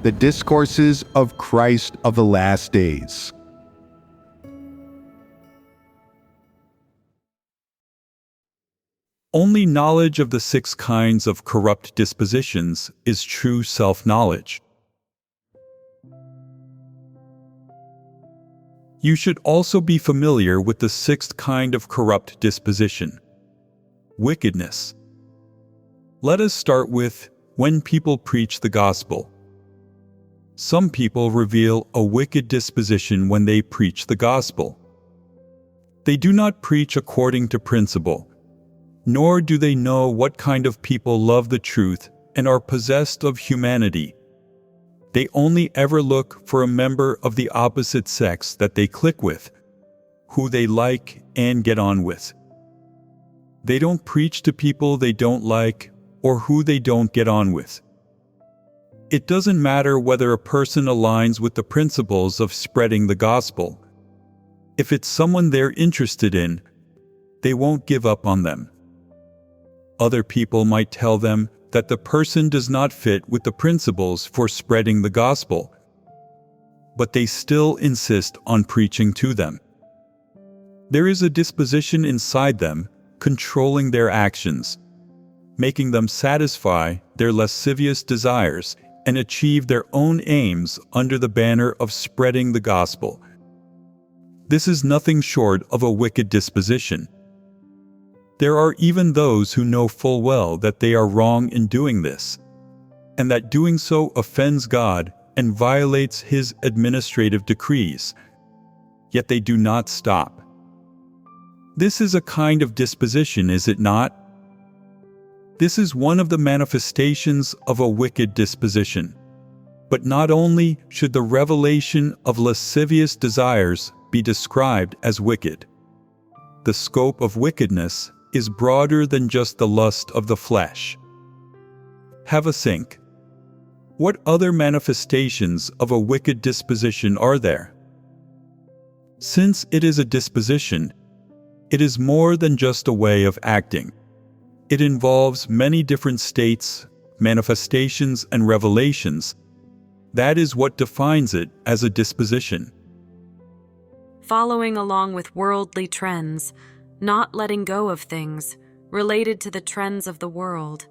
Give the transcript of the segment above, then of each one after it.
The Discourses of Christ of the Last Days. Only knowledge of the 6 kinds of corrupt dispositions is true self-knowledge. You should also be familiar with the 6th kind of corrupt disposition, wickedness. Let us start with when people preach the gospel. Some people reveal a wicked disposition when they preach the gospel. They do not preach according to principle, nor do they know what kind of people love the truth and are possessed of humanity. They only ever look for a member of the opposite sex that they click with, who they like and get on with. They don't preach to people they don't like or who they don't get on with. It doesn't matter whether a person aligns with the principles of spreading the gospel. If it's someone they're interested in, they won't give up on them. Other people might tell them that the person does not fit with the principles for spreading the gospel, but they still insist on preaching to them. There is a disposition inside them controlling their actions, making them satisfy their lascivious desires and achieve their own aims under the banner of spreading the gospel. This is nothing short of a wicked disposition. There are even those who know full well that they are wrong in doing this, and that doing so offends God and violates His administrative decrees, yet they do not stop. This is a kind of disposition, is it not? This is one of the manifestations of a wicked disposition. But not only should the revelation of lascivious desires be described as wicked, the scope of wickedness is broader than just the lust of the flesh. Have a think. What other manifestations of a wicked disposition are there? Since it is a disposition, it is more than just a way of acting. It involves many different states, manifestations, and revelations. That is what defines it as a disposition. Following along with worldly trends, not letting go of things related to the trends of the world.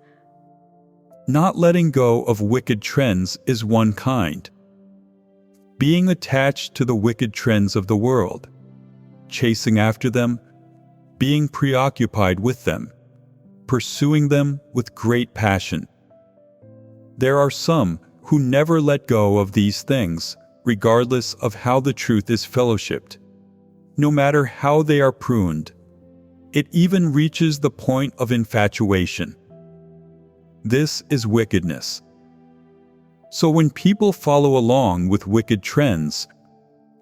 Not letting go of wicked trends is one kind. Being attached to the wicked trends of the world, chasing after them, being preoccupied with them, pursuing them with great passion. There are some who never let go of these things, regardless of how the truth is fellowshipped, no matter how they are pruned. It even reaches the point of infatuation. This is wickedness. So when people follow along with wicked trends,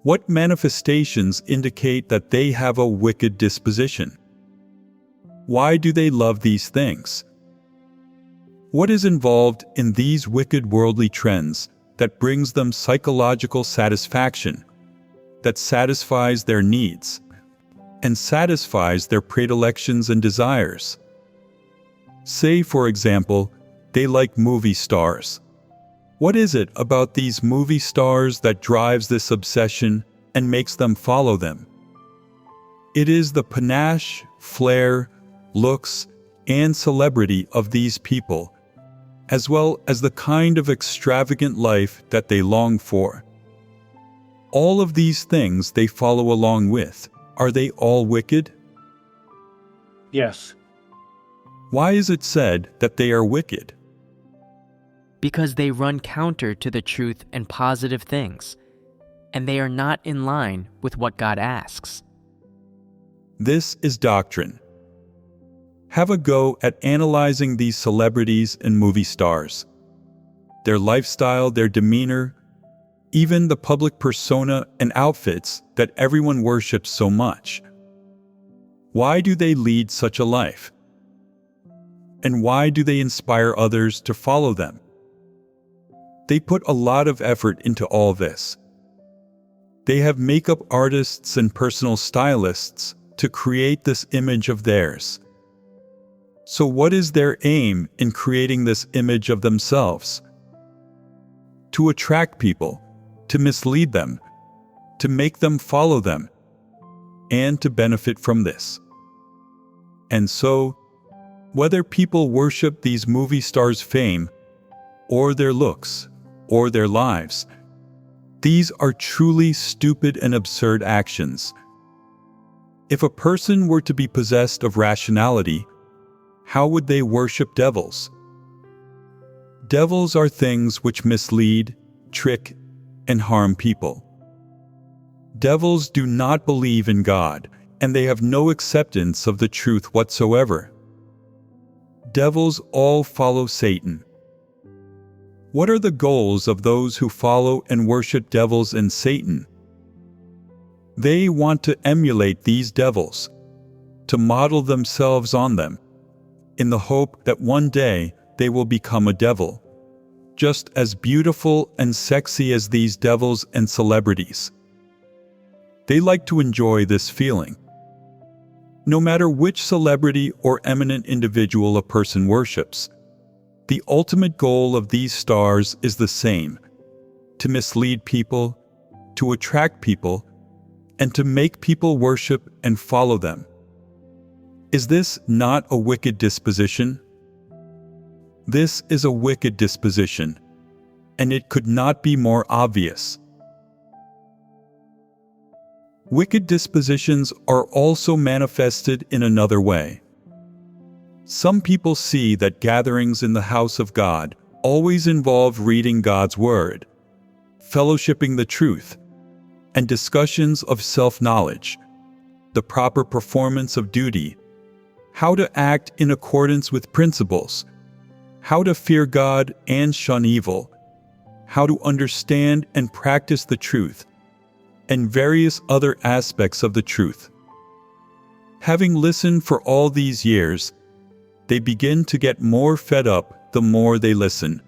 what manifestations indicate that they have a wicked disposition? Why do they love these things? What is involved in these wicked worldly trends that brings them psychological satisfaction, that satisfies their needs, and satisfies their predilections and desires? Say, for example, they like movie stars. What is it about these movie stars that drives this obsession and makes them follow them? It is the panache, flair, looks, and celebrity of these people, as well as the kind of extravagant life that they long for. All of these things they follow along with, are they all wicked? Yes. Why is it said that they are wicked? Because they run counter to the truth and positive things, and they are not in line with what God asks. This is doctrine. Have a go at analyzing these celebrities and movie stars. Their lifestyle, their demeanor, even the public persona and outfits that everyone worships so much. Why do they lead such a life? And why do they inspire others to follow them? They put a lot of effort into all this. They have makeup artists and personal stylists to create this image of theirs. So what is their aim in creating this image of themselves? to attract people, to mislead them, to make them follow them, and to benefit from this. And so, whether people worship these movie stars' fame, or their looks, or their lives, these are truly stupid and absurd actions. If a person were to be possessed of rationality, how would they worship devils? Devils are things which mislead, trick, and harm people. Devils do not believe in God, and they have no acceptance of the truth whatsoever. Devils all follow Satan. What are the goals of those who follow and worship devils and Satan? They want to emulate these devils, to model themselves on them, in the hope that one day they will become a devil, just as beautiful and sexy as these devils and celebrities. They like to enjoy this feeling. No matter which celebrity or eminent individual a person worships, the ultimate goal of these stars is the same: to mislead people, to attract people, and to make people worship and follow them. Is this not a wicked disposition? This is a wicked disposition, and it could not be more obvious. Wicked dispositions are also manifested in another way. Some people see that gatherings in the house of God always involve reading God's Word, fellowshipping the truth, and discussions of self-knowledge, the proper performance of duty, how to act in accordance with principles, how to fear God and shun evil, how to understand and practice the truth, and various other aspects of the truth. Having listened for all these years, they begin to get more fed up the more they listen,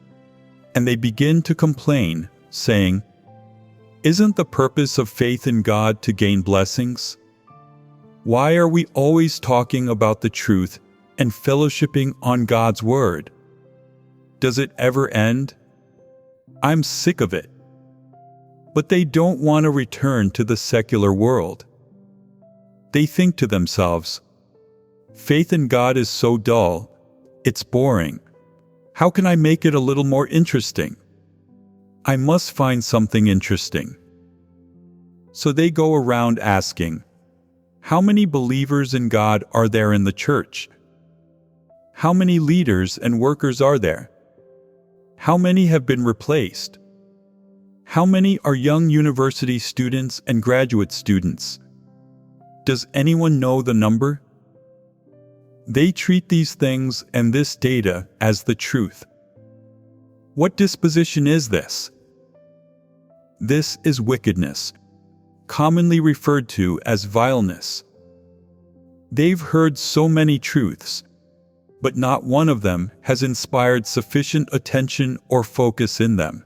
and they begin to complain, saying, "Isn't the purpose of faith in God to gain blessings? Why are we always talking about the truth and fellowshipping on God's Word? Does it ever end? I'm sick of it." But they don't want to return to the secular world. They think to themselves, "Faith in God is so dull, it's boring. How can I make it a little more interesting? I must find something interesting." So they go around asking, "How many believers in God are there in the church? How many leaders and workers are there? How many have been replaced? How many are young university students and graduate students? Does anyone know the number?" They treat these things and this data as the truth. What disposition is this? This is wickedness, commonly referred to as vileness. They've heard so many truths, but not one of them has inspired sufficient attention or focus in them.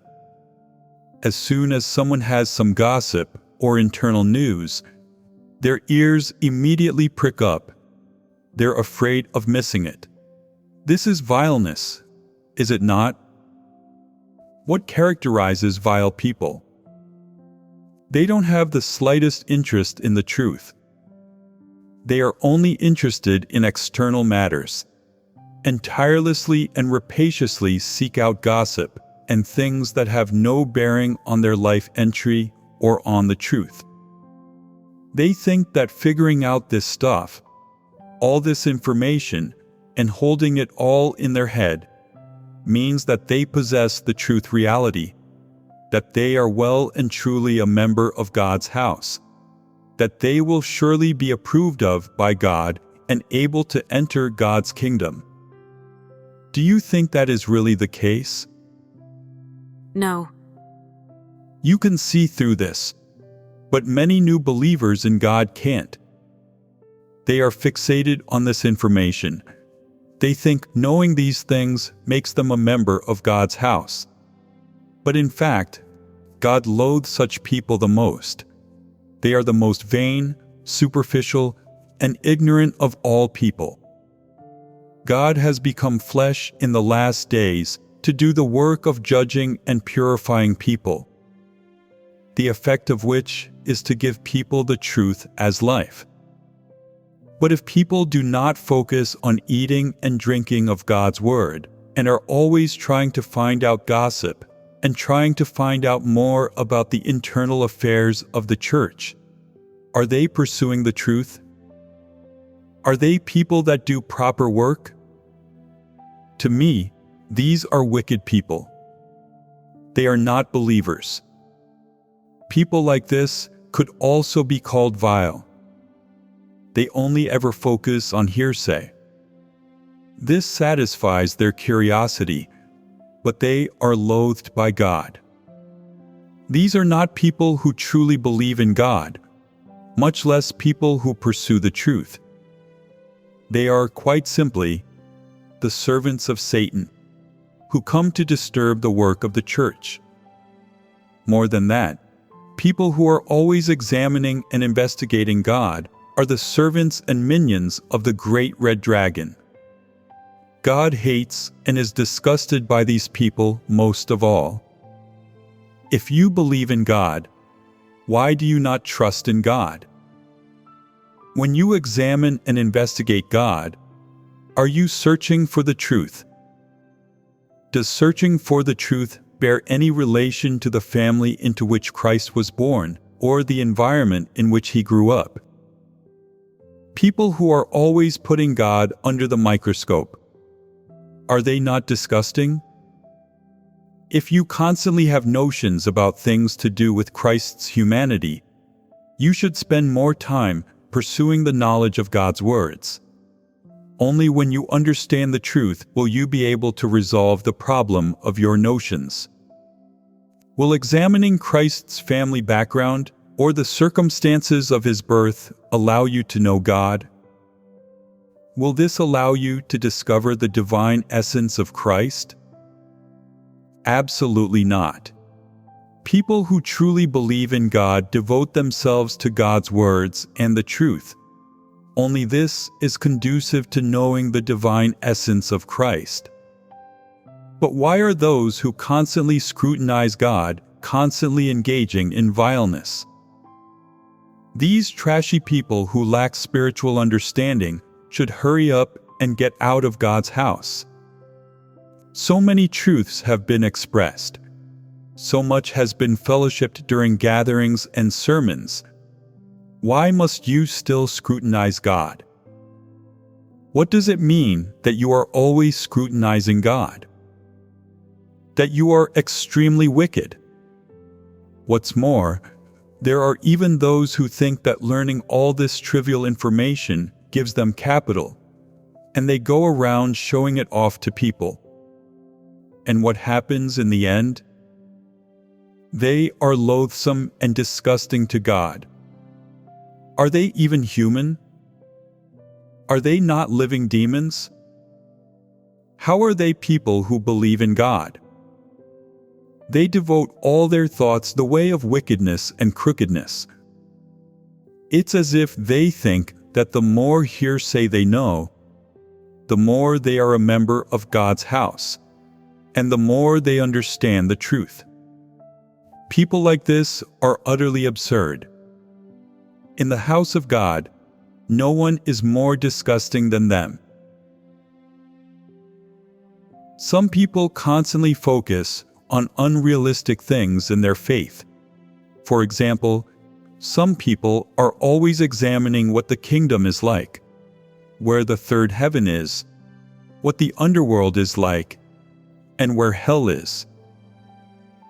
As soon as someone has some gossip or internal news, their ears immediately prick up. They're afraid of missing it. This is vileness, is it not? What characterizes vile people? They don't have the slightest interest in the truth. They are only interested in external matters, and tirelessly and rapaciously seek out gossip and things that have no bearing on their life entry or on the truth. They think that figuring out this stuff, all this information, and holding it all in their head, means that they possess the truth reality, that they are well and truly a member of God's house, that they will surely be approved of by God and able to enter God's kingdom. Do you think that is really the case? No. You can see through this, but many new believers in God can't. They are fixated on this information. They think knowing these things makes them a member of God's house. But in fact, God loathes such people the most. They are the most vain, superficial, and ignorant of all people. God has become flesh in the last days to do the work of judging and purifying people, the effect of which is to give people the truth as life. But if people do not focus on eating and drinking of God's word, and are always trying to find out gossip, and trying to find out more about the internal affairs of the church, are they pursuing the truth? Are they people that do proper work? To me, these are wicked people. They are not believers. People like this could also be called vile. They only ever focus on hearsay. This satisfies their curiosity, but they are loathed by God. These are not people who truly believe in God, much less people who pursue the truth. They are, quite simply, the servants of Satan, who come to disturb the work of the church. More than that, people who are always examining and investigating God are the servants and minions of the great red dragon. God hates and is disgusted by these people most of all. If you believe in God, why do you not trust in God? When you examine and investigate God, are you searching for the truth? Does searching for the truth bear any relation to the family into which Christ was born, or the environment in which he grew up? People who are always putting God under the microscope, are they not disgusting? If you constantly have notions about things to do with Christ's humanity, you should spend more time pursuing the knowledge of God's words. Only when you understand the truth will you be able to resolve the problem of your notions. Will examining Christ's family background or the circumstances of his birth allow you to know God? Will this allow you to discover the divine essence of Christ? Absolutely not. People who truly believe in God devote themselves to God's words and the truth. Only this is conducive to knowing the divine essence of Christ. But why are those who constantly scrutinize God constantly engaging in vileness? These trashy people who lack spiritual understanding should hurry up and get out of God's house. So many truths have been expressed. So much has been fellowshipped during gatherings and sermons. Why must you still scrutinize God? What does it mean that you are always scrutinizing God? That you are extremely wicked. What's more, there are even those who think that learning all this trivial information gives them capital, and they go around showing it off to people. And what happens in the end? They are loathsome and disgusting to God. Are they even human? Are they not living demons? How are they people who believe in God? They devote all their thoughts the way of wickedness and crookedness. It's as if they think that the more hearsay they know, the more they are a member of God's house, and the more they understand the truth. People like this are utterly absurd. In the house of God, no one is more disgusting than them. Some people constantly focus on unrealistic things in their faith. For example, some people are always examining what the kingdom is like, where the third heaven is, what the underworld is like, and where hell is.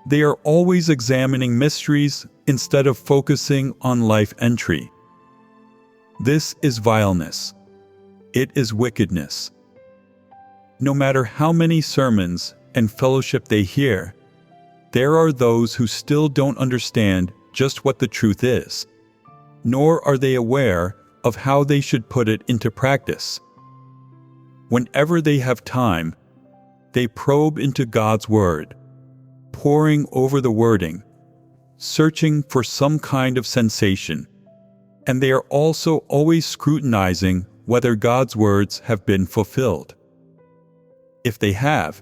They are always examining mysteries instead of focusing on life entry. This is vileness. It is wickedness. No matter how many sermons and fellowship they hear, there are those who still don't understand just what the truth is, nor are they aware of how they should put it into practice. Whenever they have time, they probe into God's word, poring over the wording, searching for some kind of sensation, and they are also always scrutinizing whether God's words have been fulfilled. If they have,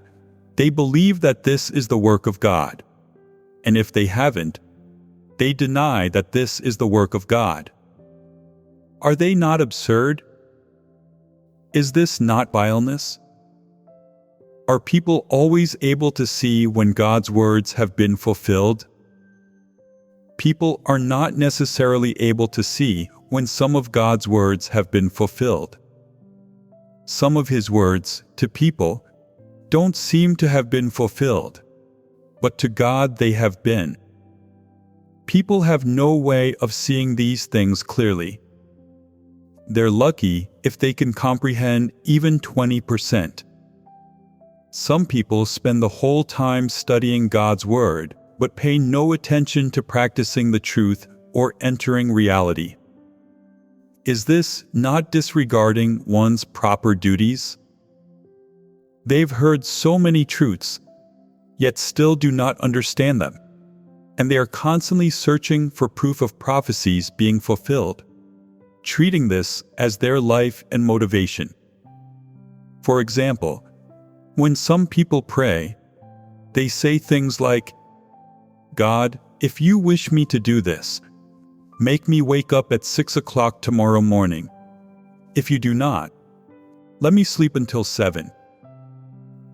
They believe that this is the work of God, and if they haven't, they deny that this is the work of God. Are they not absurd? Is this not vileness? Are people always able to see when God's words have been fulfilled? People are not necessarily able to see when some of God's words have been fulfilled. Some of His words, to people, don't seem to have been fulfilled, but to God they have been. People have no way of seeing these things clearly. They're lucky if they can comprehend even 20%. Some people spend the whole time studying God's Word, but pay no attention to practicing the truth or entering reality. Is this not disregarding one's proper duties? They've heard so many truths, yet still do not understand them, and they are constantly searching for proof of prophecies being fulfilled, treating this as their life and motivation. For example, when some people pray, they say things like, "God, if you wish me to do this, make me wake up at 6 o'clock tomorrow morning. If you do not, let me sleep until 7.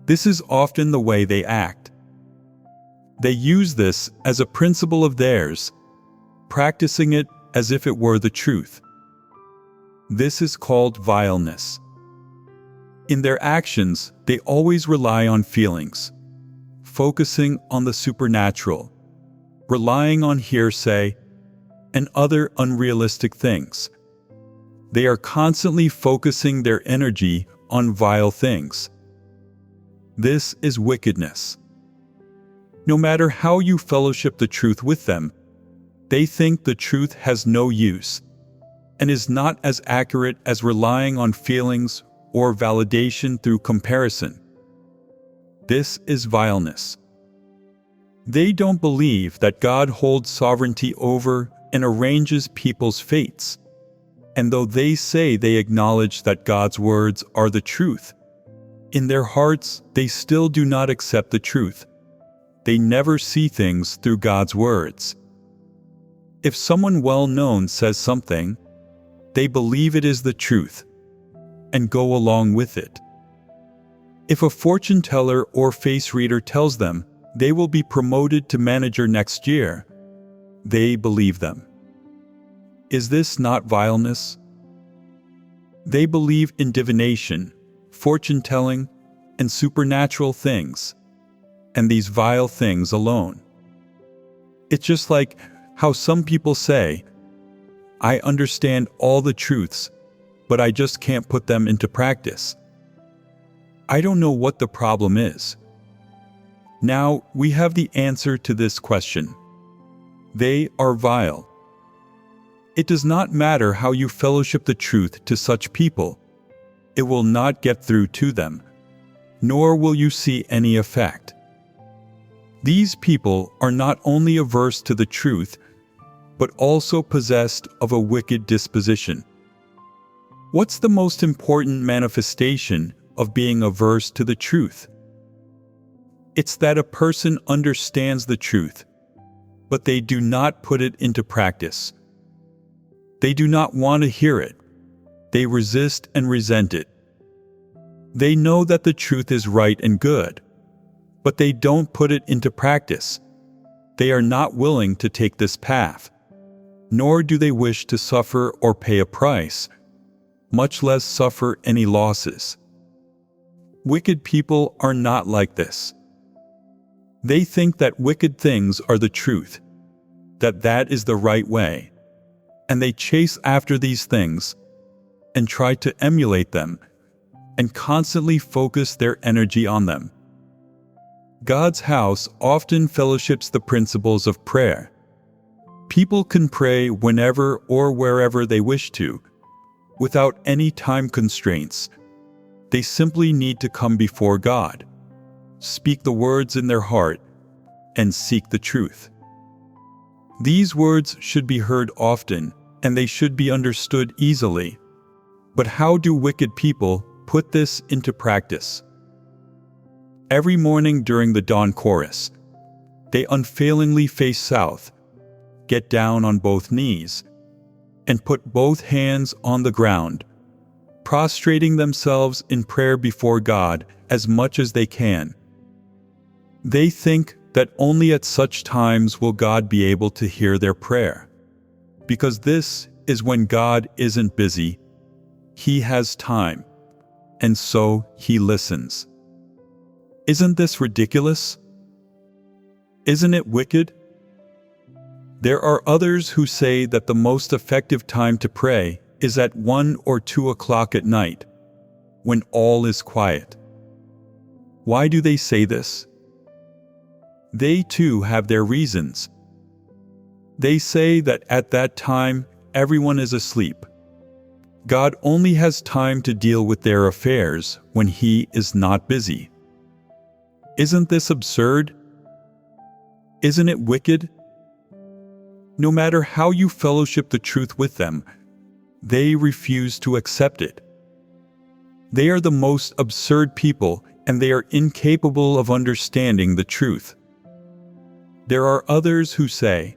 This is often the way they act. They use this as a principle of theirs, practicing it as if it were the truth. This is called vileness. In their actions, they always rely on feelings, focusing on the supernatural, relying on hearsay, and other unrealistic things. They are constantly focusing their energy on vile things. This is wickedness. No matter how you fellowship the truth with them, they think the truth has no use and is not as accurate as relying on feelings or validation through comparison. This is vileness. They don't believe that God holds sovereignty over and arranges people's fates, and though they say they acknowledge that God's words are the truth, in their hearts they still do not accept the truth. They never see things through God's words. If someone well-known says something, they believe it is the truth and go along with it. If a fortune teller or face reader tells them they will be promoted to manager next year, they believe them. Is this not vileness? They believe in divination, fortune-telling, and supernatural things, and these vile things alone. It's just like how some people say, "I understand all the truths, but I just can't put them into practice." I don't know what the problem is. Now we have the answer to this question. They are vile. It does not matter how you fellowship the truth to such people. It will not get through to them, nor will you see any effect. These people are not only averse to the truth, but also possessed of a wicked disposition. What's the most important manifestation of being averse to the truth? It's that a person understands the truth, but they do not put it into practice. They do not want to hear it. They resist and resent it. They know that the truth is right and good, but they don't put it into practice. They are not willing to take this path, nor do they wish to suffer or pay a price, much less suffer any losses. Wicked people are not like this. They think that wicked things are the truth, that is the right way, and they chase after these things and try to emulate them and constantly focus their energy on them. God's house often fellowships the principles of prayer. People can pray whenever or wherever they wish to, without any time constraints. They simply need to come before God, speak the words in their heart, and seek the truth. These words should be heard often, and they should be understood easily. But how do wicked people put this into practice? Every morning during the dawn chorus, they unfailingly face south, get down on both knees, and put both hands on the ground, prostrating themselves in prayer before God as much as they can. They think that only at such times will God be able to hear their prayer, because this is when God isn't busy, He has time, and so He listens. Isn't this ridiculous? Isn't it wicked? There are others who say that the most effective time to pray is at 1 or 2 o'clock at night, when all is quiet. Why do they say this? They too have their reasons. They say that at that time everyone is asleep. God only has time to deal with their affairs when He is not busy. Isn't this absurd? Isn't it wicked? No matter how you fellowship the truth with them, they refuse to accept it. They are the most absurd people, and they are incapable of understanding the truth. There are others who say,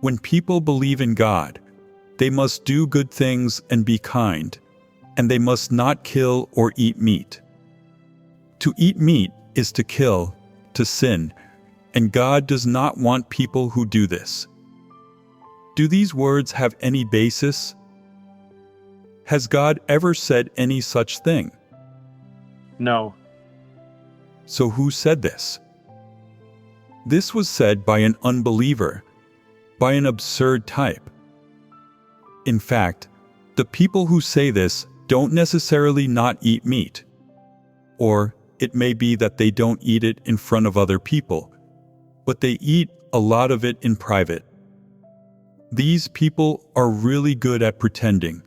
when people believe in God, they must do good things and be kind, and they must not kill or eat meat. To eat meat is to kill, to sin, and God does not want people who do this. Do these words have any basis? Has God ever said any such thing? No. So who said this? This was said by an unbeliever, by an absurd type. In fact, the people who say this don't necessarily not eat meat. Or it may be that they don't eat it in front of other people, but they eat a lot of it in private. These people are really good at pretending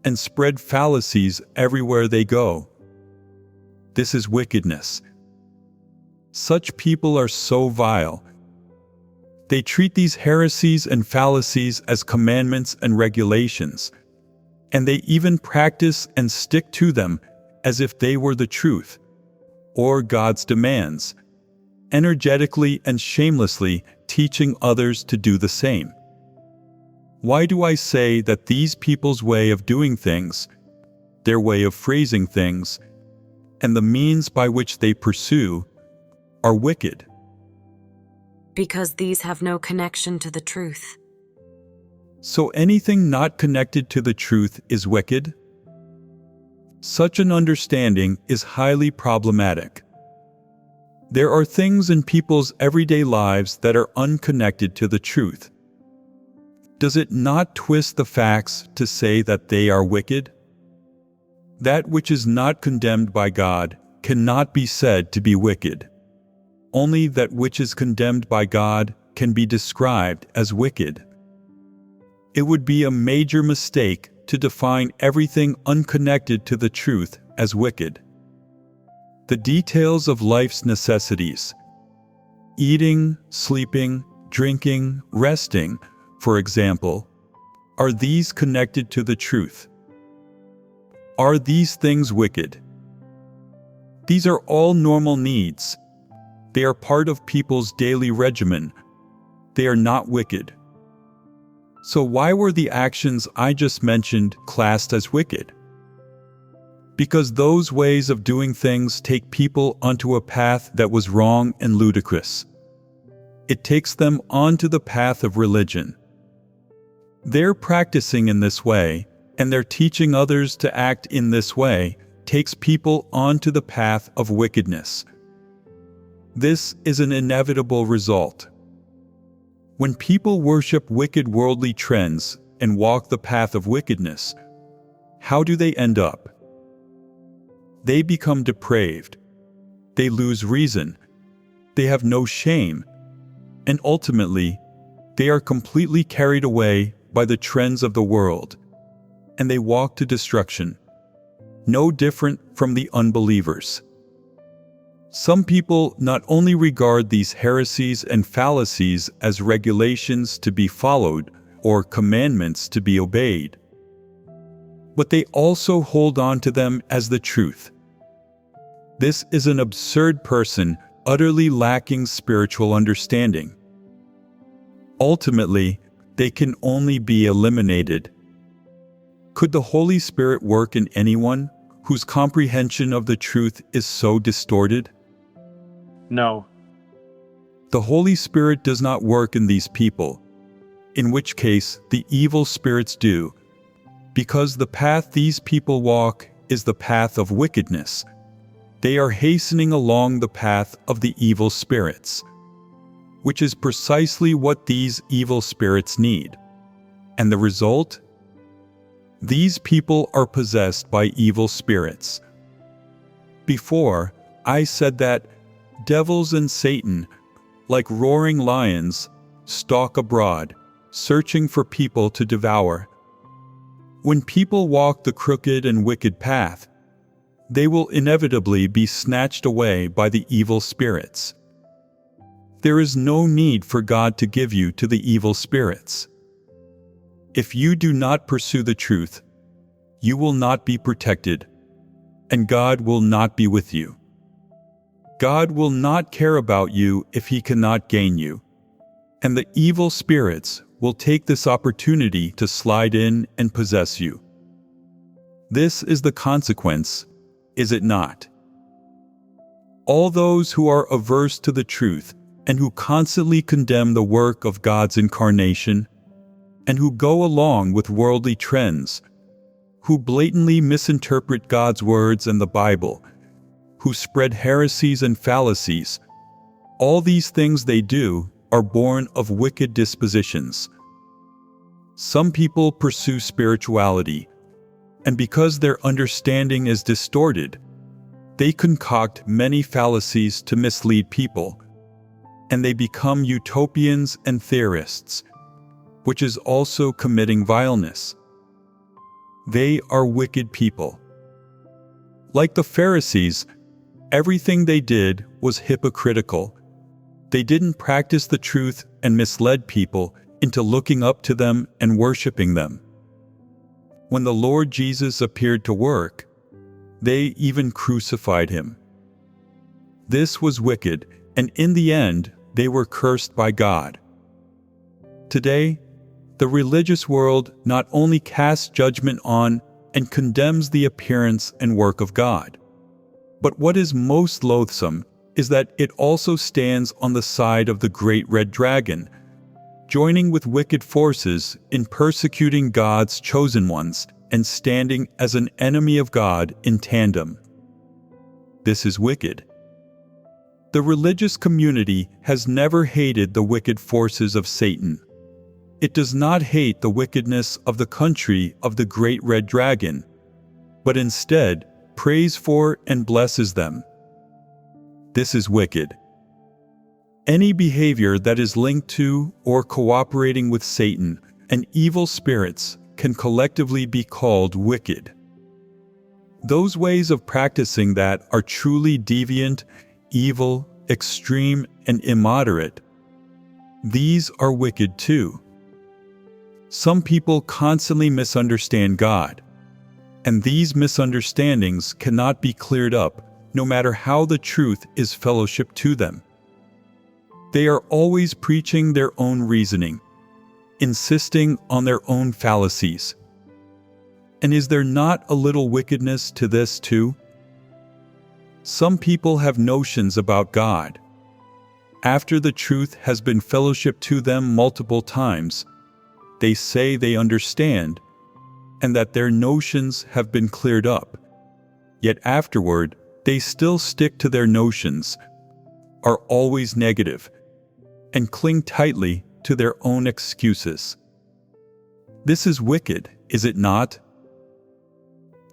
and spread fallacies everywhere they go. This is wickedness. Such people are so vile. They treat these heresies and fallacies as commandments and regulations, and they even practice and stick to them as if they were the truth, or God's demands, energetically and shamelessly teaching others to do the same. Why do I say that these people's way of doing things, their way of phrasing things, and the means by which they pursue are wicked? Because these have no connection to the truth. So anything not connected to the truth is wicked? Such an understanding is highly problematic. There are things in people's everyday lives that are unconnected to the truth. Does it not twist the facts to say that they are wicked? That which is not condemned by God cannot be said to be wicked. Only that which is condemned by God can be described as wicked. It would be a major mistake to define everything unconnected to the truth as wicked. The details of life's necessities, eating, sleeping, drinking, resting, for example, are these connected to the truth? Are these things wicked? These are all normal needs. They are part of people's daily regimen. They are not wicked. So why were the actions I just mentioned classed as wicked? Because those ways of doing things take people onto a path that was wrong and ludicrous. It takes them onto the path of religion. Their practicing in this way, and their teaching others to act in this way, takes people onto the path of wickedness. This is an inevitable result. When people worship wicked worldly trends and walk the path of wickedness, how do they end up? They become depraved. They lose reason. They have no shame. And ultimately, they are completely carried away by the trends of the world, and they walk to destruction, no different from the unbelievers. Some people not only regard these heresies and fallacies as regulations to be followed or commandments to be obeyed, but they also hold on to them as the truth. This is an absurd person, utterly lacking spiritual understanding. Ultimately, they can only be eliminated. Could the Holy Spirit work in anyone whose comprehension of the truth is so distorted? No. The Holy Spirit does not work in these people, in which case the evil spirits do, because the path these people walk is the path of wickedness. They are hastening along the path of the evil spirits, which is precisely what these evil spirits need. And the result? These people are possessed by evil spirits. Before, I said that devils and Satan, like roaring lions, stalk abroad, searching for people to devour. When people walk the crooked and wicked path, they will inevitably be snatched away by the evil spirits. There is no need for God to give you to the evil spirits. If you do not pursue the truth, you will not be protected, and God will not be with you. God will not care about you if He cannot gain you, and the evil spirits will take this opportunity to slide in and possess you. This is the consequence, is it not? All those who are averse to the truth and who constantly condemn the work of God's incarnation, and who go along with worldly trends, who blatantly misinterpret God's words and the Bible, who spread heresies and fallacies, all these things they do are born of wicked dispositions. Some people pursue spirituality, and because their understanding is distorted, they concoct many fallacies to mislead people, and they become utopians and theorists, which is also committing vileness. They are wicked people. Like the Pharisees, everything they did was hypocritical. They didn't practice the truth and misled people into looking up to them and worshiping them. When the Lord Jesus appeared to work, they even crucified Him. This was wicked, and in the end, they were cursed by God. Today, the religious world not only casts judgment on and condemns the appearance and work of God, but what is most loathsome is that it also stands on the side of the great red dragon, joining with wicked forces in persecuting God's chosen ones and standing as an enemy of God in tandem. This is wicked. The religious community has never hated the wicked forces of Satan. It does not hate the wickedness of the country of the great red dragon, but instead prays for and blesses them. This is wicked. Any behavior that is linked to or cooperating with Satan and evil spirits can collectively be called wicked. Those ways of practicing that are truly deviant, evil, extreme, and immoderate, these are wicked too. Some people constantly misunderstand God, and these misunderstandings cannot be cleared up no matter how the truth is fellowshiped to them. They are always preaching their own reasoning, insisting on their own fallacies. And is there not a little wickedness to this too? Some people have notions about God. After the truth has been fellowshipped to them multiple times, they say they understand, and that their notions have been cleared up. Yet afterward, they still stick to their notions, are always negative, and cling tightly to their own excuses. This is wicked, is it not?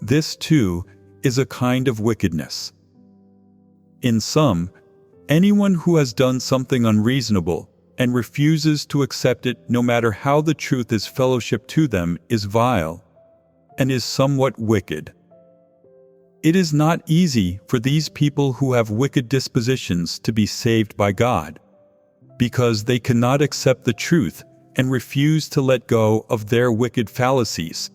This, too, is a kind of wickedness. In some, anyone who has done something unreasonable and refuses to accept it no matter how the truth is fellowshipped to them is vile and is somewhat wicked. It is not easy for these people who have wicked dispositions to be saved by God, because they cannot accept the truth and refuse to let go of their wicked fallacies.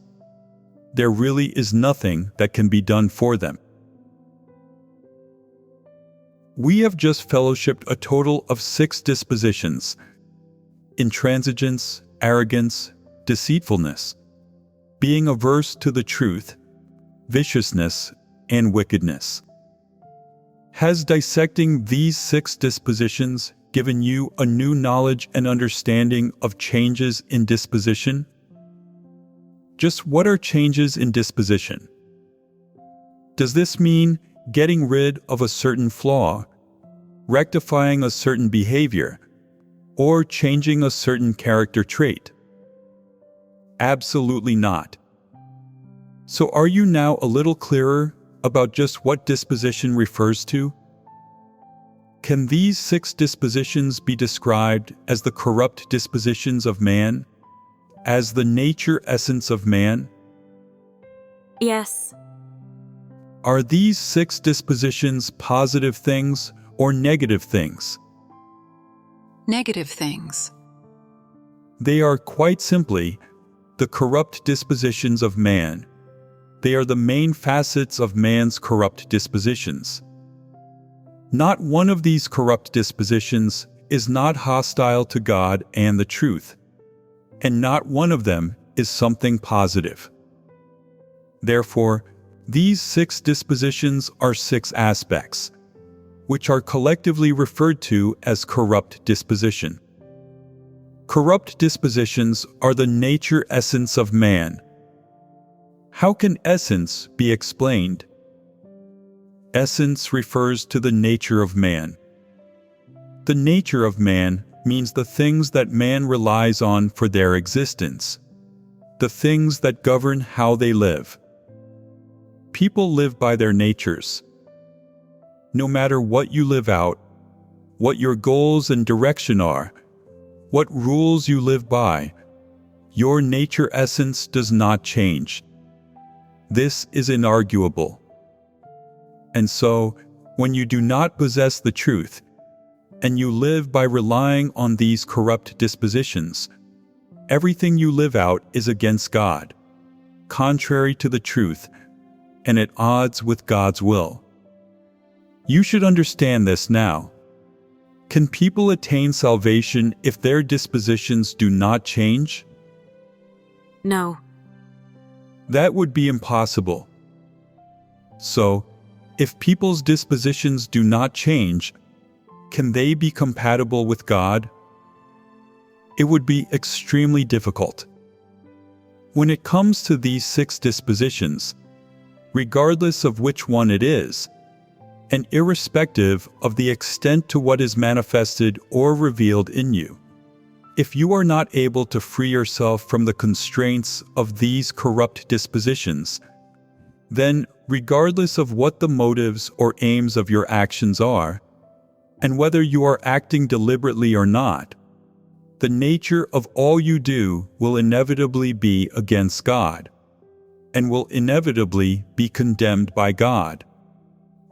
There really is nothing that can be done for them. We have just fellowshipped a total of 6 dispositions: intransigence, arrogance, deceitfulness, being averse to the truth, viciousness, and wickedness. Has dissecting these 6 dispositions given you a new knowledge and understanding of changes in disposition? Just what are changes in disposition? Does this mean getting rid of a certain flaw, rectifying a certain behavior, or changing a certain character trait? Absolutely not. So are you now a little clearer about just what disposition refers to? Can these 6 dispositions be described as the corrupt dispositions of man, as the nature essence of man? Yes. Are these 6 dispositions positive things or negative things? Negative things. They are quite simply the corrupt dispositions of man. They are the main facets of man's corrupt dispositions. Not one of these corrupt dispositions is not hostile to God and the truth, and not one of them is something positive. Therefore, these 6 dispositions are 6 aspects, which are collectively referred to as corrupt disposition. Corrupt dispositions are the nature essence of man. How can essence be explained? Essence refers to the nature of man. The nature of man means the things that man relies on for their existence, the things that govern how they live. People live by their natures. No matter what you live out, what your goals and direction are, what rules you live by, your nature essence does not change. This is inarguable. And so, when you do not possess the truth, and you live by relying on these corrupt dispositions, everything you live out is against God, contrary to the truth, and at odds with God's will. You should understand this now. Can people attain salvation if their dispositions do not change? No. That would be impossible. So, if people's dispositions do not change, can they be compatible with God? It would be extremely difficult. When it comes to these 6 dispositions, regardless of which one it is, and irrespective of the extent to what is manifested or revealed in you, if you are not able to free yourself from the constraints of these corrupt dispositions, then regardless of what the motives or aims of your actions are, and whether you are acting deliberately or not, the nature of all you do will inevitably be against God, and will inevitably be condemned by God,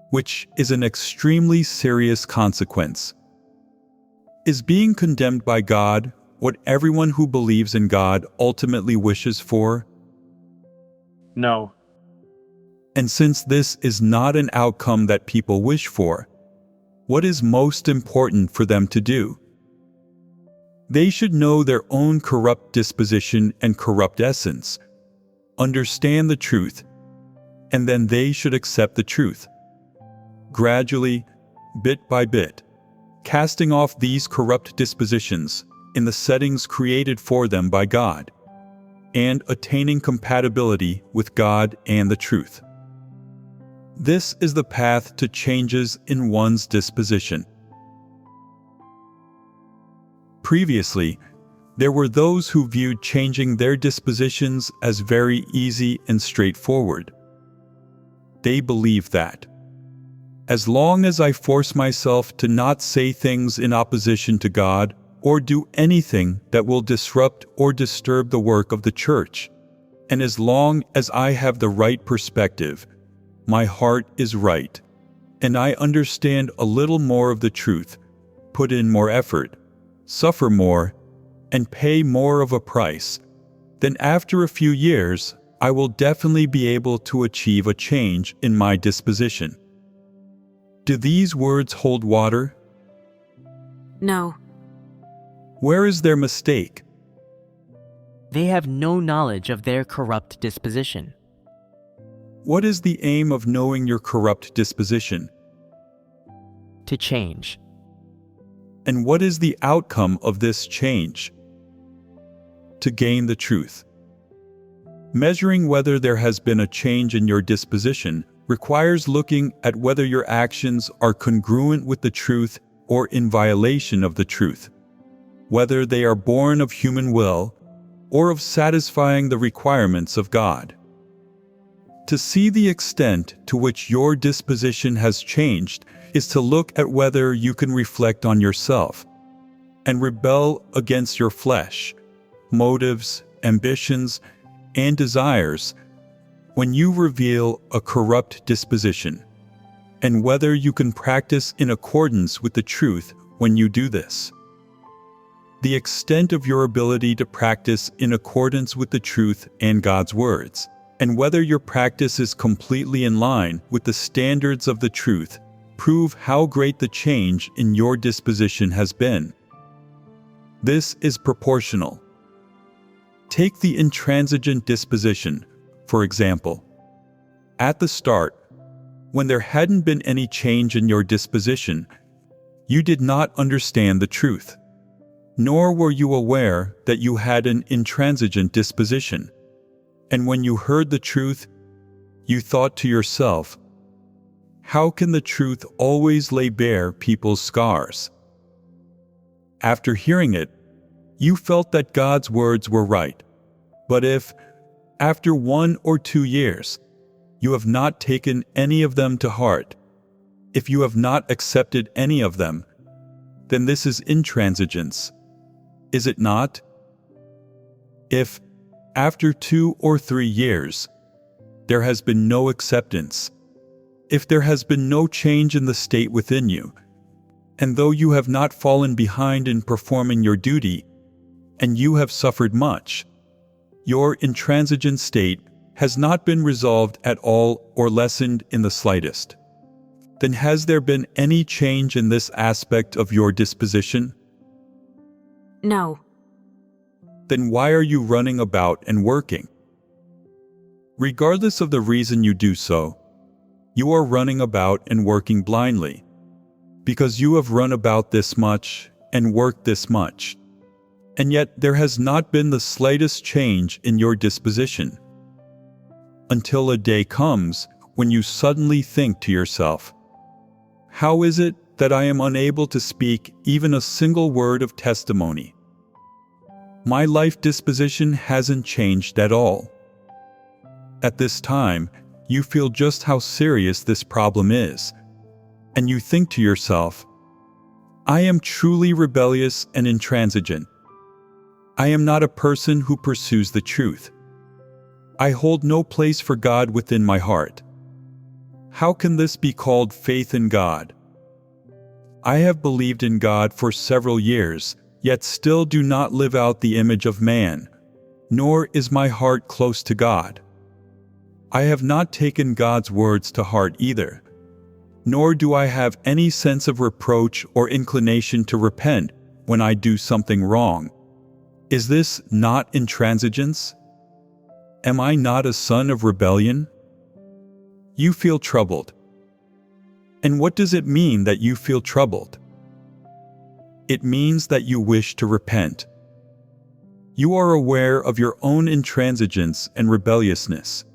which is an extremely serious consequence. Is being condemned by God what everyone who believes in God ultimately wishes for? No. And since this is not an outcome that people wish for, what is most important for them to do? They should know their own corrupt disposition and corrupt essence, understand the truth, and then they should accept the truth. Gradually, bit by bit, casting off these corrupt dispositions in the settings created for them by God, and attaining compatibility with God and the truth. This is the path to changes in one's disposition. Previously, there were those who viewed changing their dispositions as very easy and straightforward. They believed that, as long as I force myself to not say things in opposition to God or do anything that will disrupt or disturb the work of the church, and as long as I have the right perspective, my heart is right, and I understand a little more of the truth, put in more effort, suffer more, and pay more of a price, then after a few years, I will definitely be able to achieve a change in my disposition. Do these words hold water? No. Where is their mistake? They have no knowledge of their corrupt disposition. What is the aim of knowing your corrupt disposition? To change. And what is the outcome of this change? To gain the truth. Measuring whether there has been a change in your disposition requires looking at whether your actions are congruent with the truth or in violation of the truth, whether they are born of human will or of satisfying the requirements of God. To see the extent to which your disposition has changed is to look at whether you can reflect on yourself and rebel against your flesh, motives, ambitions, and desires when you reveal a corrupt disposition, and whether you can practice in accordance with the truth when you do this. The extent of your ability to practice in accordance with the truth and God's words, and whether your practice is completely in line with the standards of the truth, prove how great the change in your disposition has been. This is proportional. Take the intransigent disposition, for example. At the start, when there hadn't been any change in your disposition, you did not understand the truth, nor were you aware that you had an intransigent disposition. And when you heard the truth, you thought to yourself, how can the truth always lay bare people's scars? After hearing it, you felt that God's words were right. But if, after 1 or 2 years, you have not taken any of them to heart, if you have not accepted any of them, then this is intransigence, is it not? If, after 2 or 3 years, there has been no acceptance, if there has been no change in the state within you, and though you have not fallen behind in performing your duty, and you have suffered much, your intransigent state has not been resolved at all or lessened in the slightest, then has there been any change in this aspect of your disposition? No. Then why are you running about and working? Regardless of the reason you do so, you are running about and working blindly, because you have run about this much and worked this much, and yet there has not been the slightest change in your disposition, until a day comes when you suddenly think to yourself, how is it that I am unable to speak even a single word of testimony? My life disposition hasn't changed at all. At this time, you feel just how serious this problem is, and you think to yourself, I am truly rebellious and intransigent. I am not a person who pursues the truth. I hold no place for God within my heart. How can this be called faith in God? I have believed in God for several years, yet still do not live out the image of man, nor is my heart close to God. I have not taken God's words to heart either, nor do I have any sense of reproach or inclination to repent when I do something wrong. Is this not intransigence? Am I not a son of rebellion? You feel troubled. And what does it mean that you feel troubled? It means that you wish to repent. You are aware of your own intransigence and rebelliousness.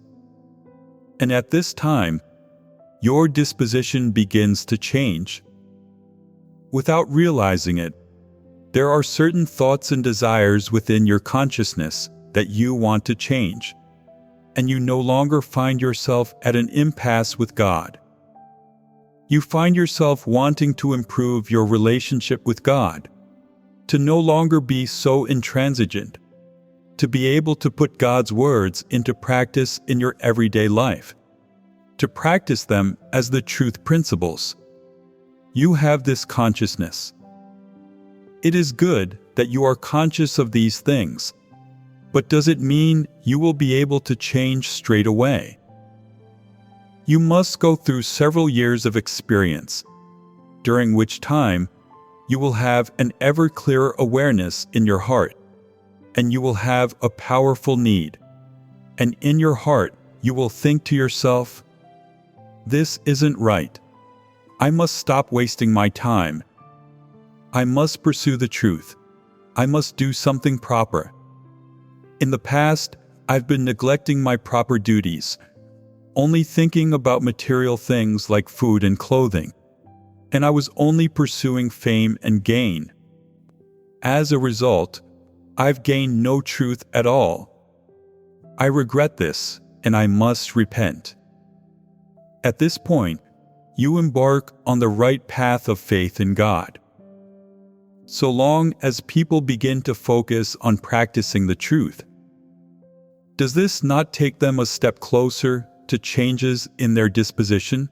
And at this time, your disposition begins to change. Without realizing it, there are certain thoughts and desires within your consciousness that you want to change, and you no longer find yourself at an impasse with God. You find yourself wanting to improve your relationship with God, to no longer be so intransigent, to be able to put God's words into practice in your everyday life, to practice them as the truth principles. You have this consciousness. It is good that you are conscious of these things, but does it mean you will be able to change straight away? You must go through several years of experience, during which time you will have an ever clearer awareness in your heart, and you will have a powerful need. And in your heart, you will think to yourself, "This isn't right. I must stop wasting my time. I must pursue the truth. I must do something proper. In the past, I've been neglecting my proper duties, only thinking about material things like food and clothing, and I was only pursuing fame and gain. As a result, I've gained no truth at all. I regret this, and I must repent." At this point, you embark on the right path of faith in God. So long as people begin to focus on practicing the truth, does this not take them a step closer to changes in their disposition?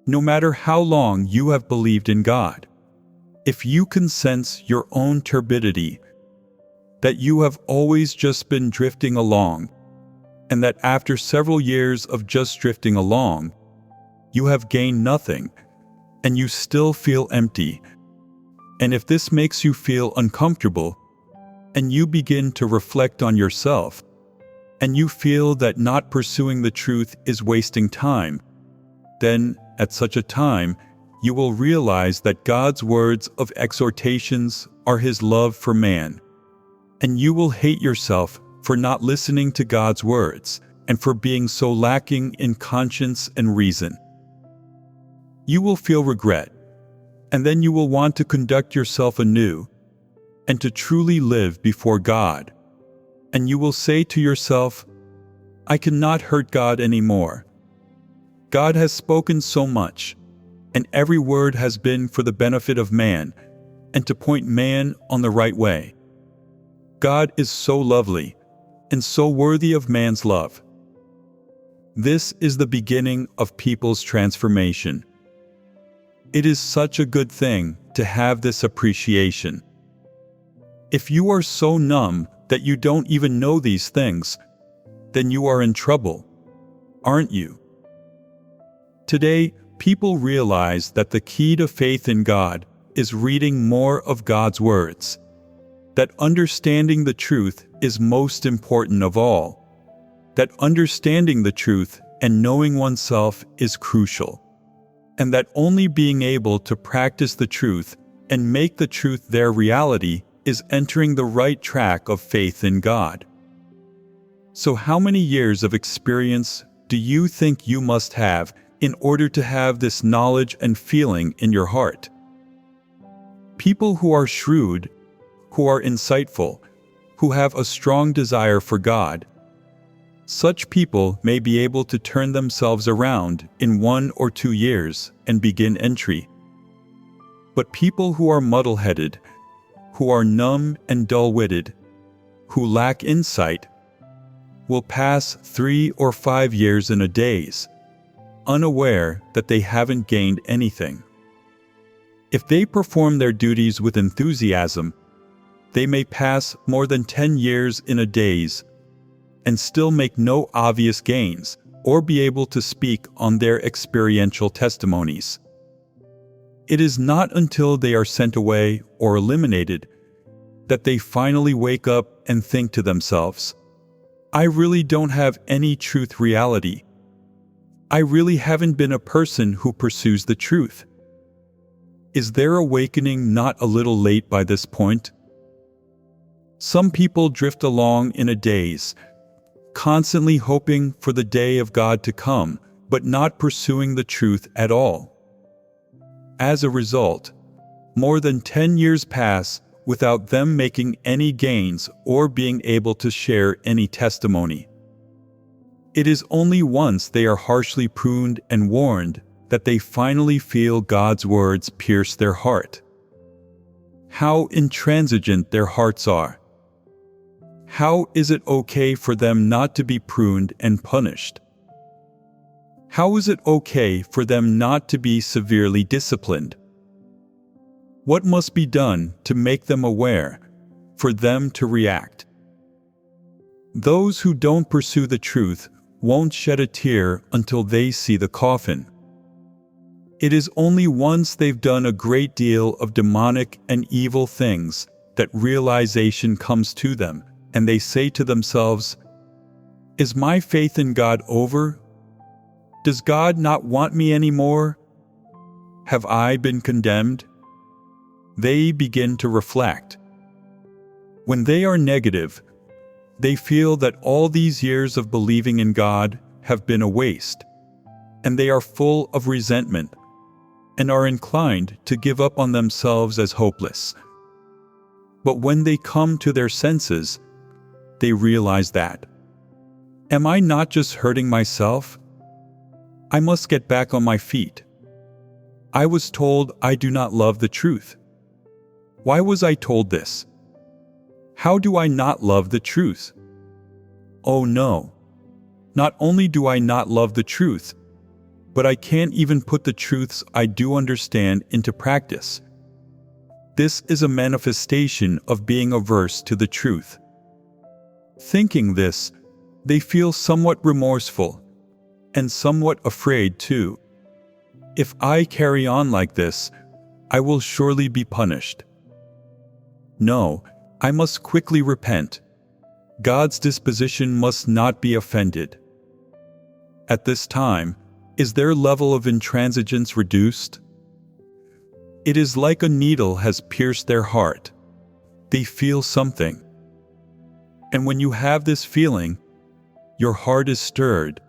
No matter how long you have believed in God, if you can sense your own turbidity, that you have always just been drifting along, and that after several years of just drifting along, you have gained nothing, and you still feel empty, and if this makes you feel uncomfortable, and you begin to reflect on yourself, and you feel that not pursuing the truth is wasting time, then, at such a time, you will realize that God's words of exhortations are His love for man, and you will hate yourself for not listening to God's words and for being so lacking in conscience and reason. You will feel regret, and then you will want to conduct yourself anew and to truly live before God. And you will say to yourself, "I cannot hurt God anymore. God has spoken so much, and every word has been for the benefit of man and to point man on the right way. God is so lovely and so worthy of man's love." This is the beginning of people's transformation. It is such a good thing to have this appreciation. If you are so numb that you don't even know these things, then you are in trouble, aren't you? Today, people realize that the key to faith in God is reading more of God's words, that understanding the truth is most important of all, that understanding the truth and knowing oneself is crucial, and that only being able to practice the truth and make the truth their reality is entering the right track of faith in God. So how many years of experience do you think you must have in order to have this knowledge and feeling in your heart? People who are shrewd, who are insightful, who have a strong desire for God, such people may be able to turn themselves around in 1 or 2 years and begin entry. But people who are muddle-headed, who are numb and dull-witted, who lack insight, will pass 3 or 5 years in a daze, unaware that they haven't gained anything. If they perform their duties with enthusiasm, they may pass more than 10 years in a daze and still make no obvious gains or be able to speak on their experiential testimonies. It is not until they are sent away or eliminated that they finally wake up and think to themselves, "I really don't have any truth reality. I really haven't been a person who pursues the truth." Is their awakening not a little late by this point? Some people drift along in a daze, constantly hoping for the day of God to come, but not pursuing the truth at all. As a result, more than 10 years pass without them making any gains or being able to share any testimony. It is only once they are harshly pruned and warned that they finally feel God's words pierce their heart. How intransigent their hearts are! How is it okay for them not to be pruned and punished? How is it okay for them not to be severely disciplined? What must be done to make them aware, for them to react? Those who don't pursue the truth won't shed a tear until they see the coffin. It is only once they've done a great deal of demonic and evil things that realization comes to them, and they say to themselves, "Is my faith in God over? Does God not want me anymore? Have I been condemned?" They begin to reflect. When they are negative, they feel that all these years of believing in God have been a waste, and they are full of resentment and are inclined to give up on themselves as hopeless. But when they come to their senses, they realize that, "Am I not just hurting myself? I must get back on my feet. I was told I do not love the truth. Why was I told this? How do I not love the truth? Oh no, not only do I not love the truth, but I can't even put the truths I do understand into practice." This is a manifestation of being averse to the truth. Thinking this, they feel somewhat remorseful and somewhat afraid too. "If I carry on like this, I will surely be punished. No, I must quickly repent. God's disposition must not be offended." At this time, is their level of intransigence reduced? It is like a needle has pierced their heart. They feel something. And when you have this feeling, your heart is stirred,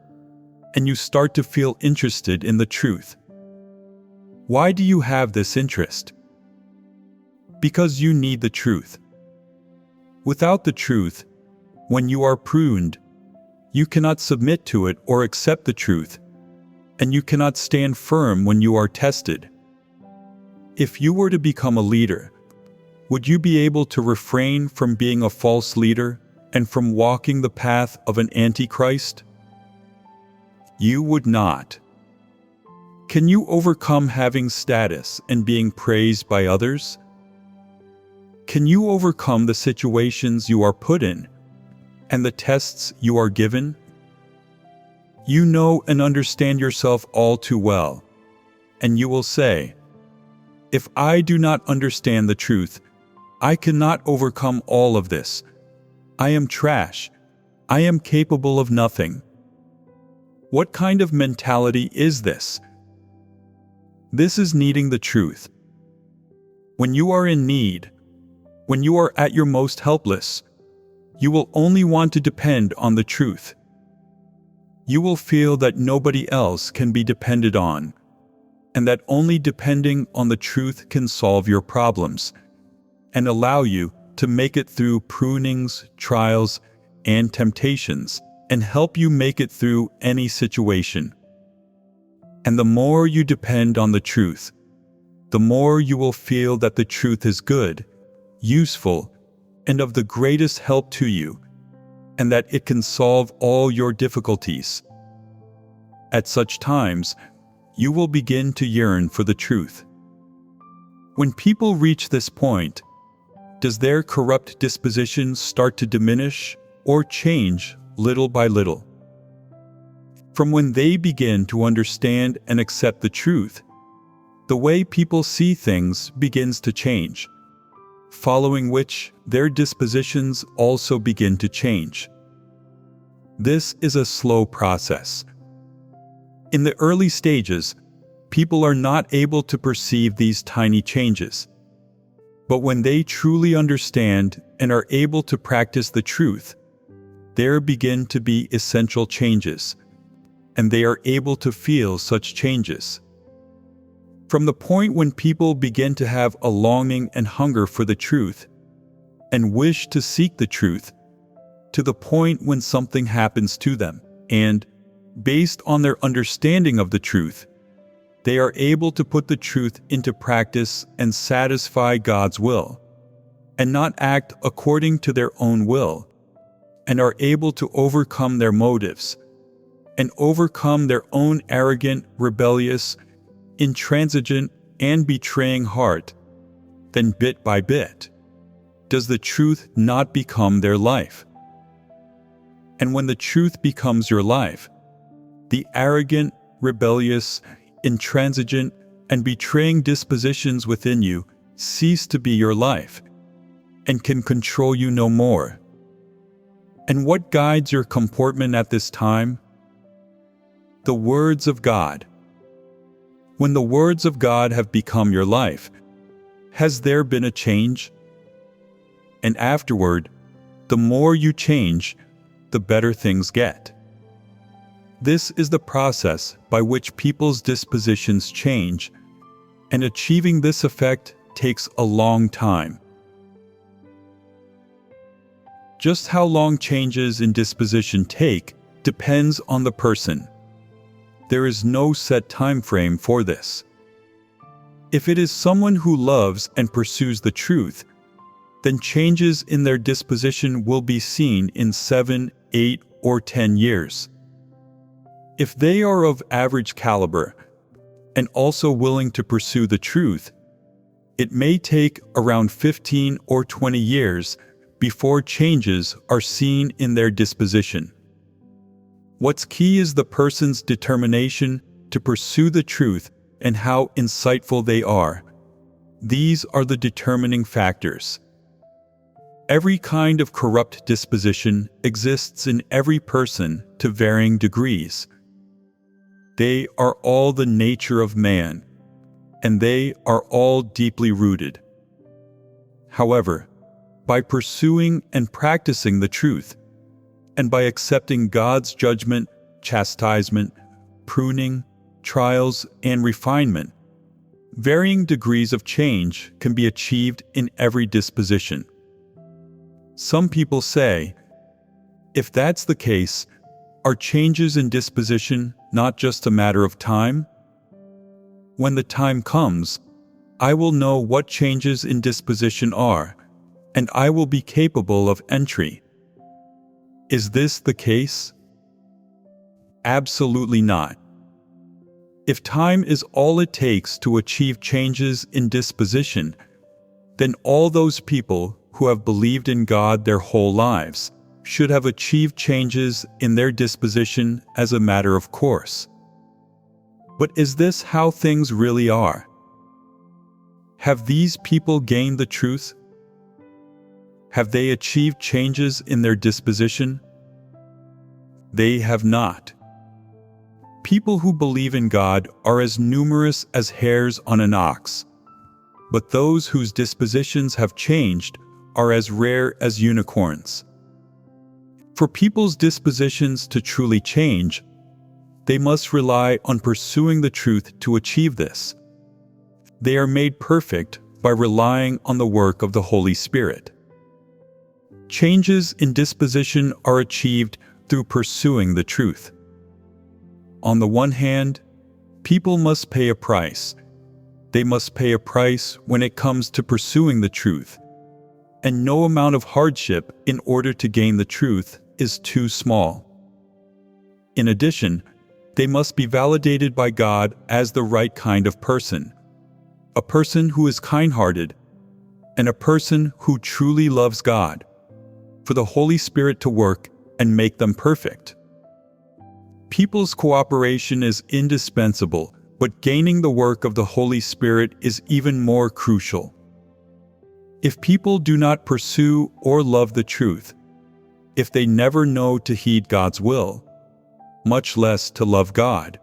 and you start to feel interested in the truth. Why do you have this interest? Because you need the truth. Without the truth, when you are pruned, you cannot submit to it or accept the truth, and you cannot stand firm when you are tested. If you were to become a leader, would you be able to refrain from being a false leader and from walking the path of an antichrist? You would not. Can you overcome having status and being praised by others? Can you overcome the situations you are put in and the tests you are given? You know and understand yourself all too well, and you will say, "If I do not understand the truth, I cannot overcome all of this. I am trash. I am capable of nothing." What kind of mentality is this? This is needing the truth. When you are in need, when you are at your most helpless, you will only want to depend on the truth. You will feel that nobody else can be depended on, and that only depending on the truth can solve your problems and allow you to make it through prunings, trials, and temptations, and help you make it through any situation. And the more you depend on the truth, the more you will feel that the truth is good, useful, and of the greatest help to you, and that it can solve all your difficulties. At such times, you will begin to yearn for the truth. When people reach this point, does their corrupt disposition start to diminish or change little by little? From when they begin to understand and accept the truth, the way people see things begins to change, following which their dispositions also begin to change. This is a slow process. In the early stages, people are not able to perceive these tiny changes. But when they truly understand and are able to practice the truth, there begin to be essential changes, and they are able to feel such changes. From the point when people begin to have a longing and hunger for the truth, and wish to seek the truth, to the point when something happens to them, and, based on their understanding of the truth, they are able to put the truth into practice and satisfy God's will, and not act according to their own will, and are able to overcome their motives, and overcome their own arrogant, rebellious, intransigent, and betraying heart, then bit by bit, does the truth not become their life. And when the truth becomes your life, the arrogant, rebellious, intransigent, and betraying dispositions within you cease to be your life and can control you no more. And what guides your comportment at this time? The words of God. When the words of God have become your life, has there been a change? And afterward, the more you change, the better things get. This is the process by which people's dispositions change, and achieving this effect takes a long time. Just how long changes in disposition take depends on the person. There is no set time frame for this. If it is someone who loves and pursues the truth, then changes in their disposition will be seen in 7, 8, or 10 years. If they are of average caliber and also willing to pursue the truth, it may take around 15 or 20 years before changes are seen in their disposition. What's key is the person's determination to pursue the truth and how insightful they are. These are the determining factors. Every kind of corrupt disposition exists in every person to varying degrees. They are all the nature of man, and they are all deeply rooted. However, by pursuing and practicing the truth, and by accepting God's judgment, chastisement, pruning, trials, and refinement, varying degrees of change can be achieved in every disposition. Some people say, if that's the case, are changes in disposition not just a matter of time? When the time comes, I will know what changes in disposition are, and I will be capable of entry. Is this the case? Absolutely not. If time is all it takes to achieve changes in disposition, then all those people who have believed in God their whole lives should have achieved changes in their disposition as a matter of course. But is this how things really are? Have these people gained the truth? Have they achieved changes in their disposition? They have not. People who believe in God are as numerous as hairs on an ox, but those whose dispositions have changed are as rare as unicorns. For people's dispositions to truly change, they must rely on pursuing the truth to achieve this. They are made perfect by relying on the work of the Holy Spirit. Changes in disposition are achieved through pursuing the truth. On the one hand, people must pay a price. They must pay a price when it comes to pursuing the truth, and no amount of hardship in order to gain the truth is too small. In addition, they must be validated by God as the right kind of person, a person who is kind-hearted, and a person who truly loves God, for the Holy Spirit to work and make them perfect. People's cooperation is indispensable, but gaining the work of the Holy Spirit is even more crucial. If people do not pursue or love the truth, if they never know to heed God's will, much less to love God,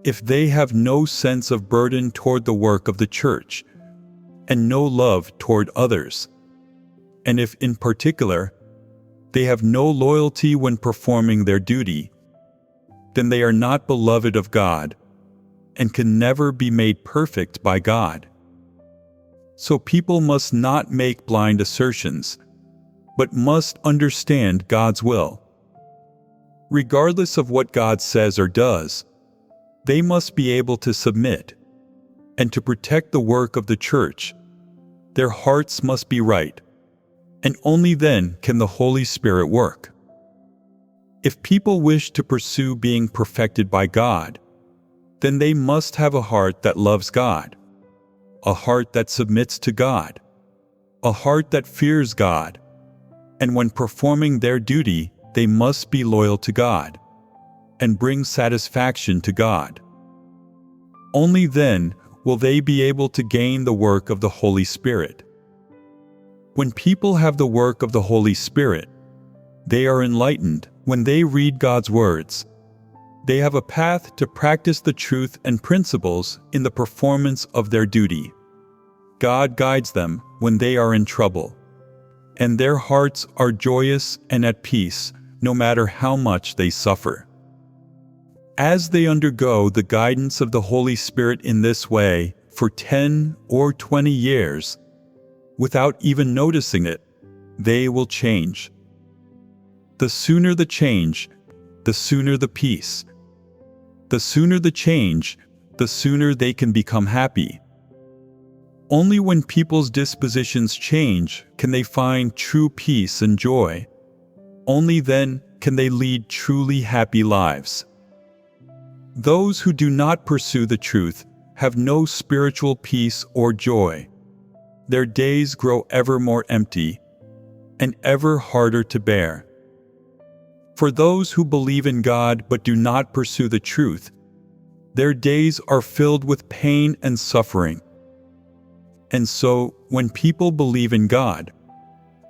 if they have no sense of burden toward the work of the church, and no love toward others, and if in particular, they have no loyalty when performing their duty, then they are not beloved of God, and can never be made perfect by God. So people must not make blind assertions, but must understand God's will. Regardless of what God says or does, they must be able to submit, and to protect the work of the church, their hearts must be right, and only then can the Holy Spirit work. If people wish to pursue being perfected by God, then they must have a heart that loves God, a heart that submits to God, a heart that fears God, and when performing their duty, they must be loyal to God and bring satisfaction to God. Only then will they be able to gain the work of the Holy Spirit. When people have the work of the Holy Spirit, they are enlightened when they read God's words. They have a path to practice the truth and principles in the performance of their duty. God guides them when they are in trouble, and their hearts are joyous and at peace no matter how much they suffer. As they undergo the guidance of the Holy Spirit in this way for 10 or 20 years, without even noticing it, they will change. The sooner the change, the sooner the peace. The sooner the change, the sooner they can become happy. Only when people's dispositions change can they find true peace and joy. Only then can they lead truly happy lives. Those who do not pursue the truth have no spiritual peace or joy. Their days grow ever more empty and ever harder to bear. For those who believe in God but do not pursue the truth, their days are filled with pain and suffering. And so, when people believe in God,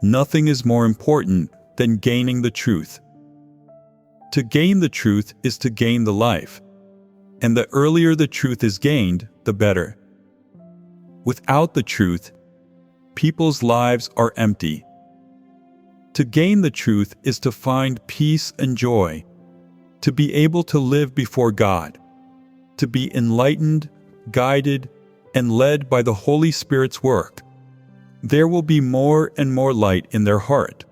nothing is more important than gaining the truth. To gain the truth is to gain the life, and the earlier the truth is gained, the better. Without the truth, people's lives are empty. To gain the truth is to find peace and joy, to be able to live before God, to be enlightened, guided, and led by the Holy Spirit's work. There will be more and more light in their heart,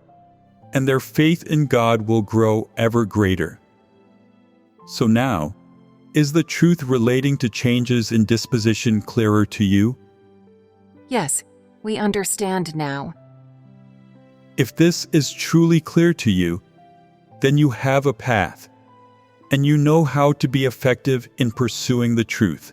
and their faith in God will grow ever greater. So now, is the truth relating to changes in disposition clearer to you? Yes, we understand now. If this is truly clear to you, then you have a path, and you know how to be effective in pursuing the truth.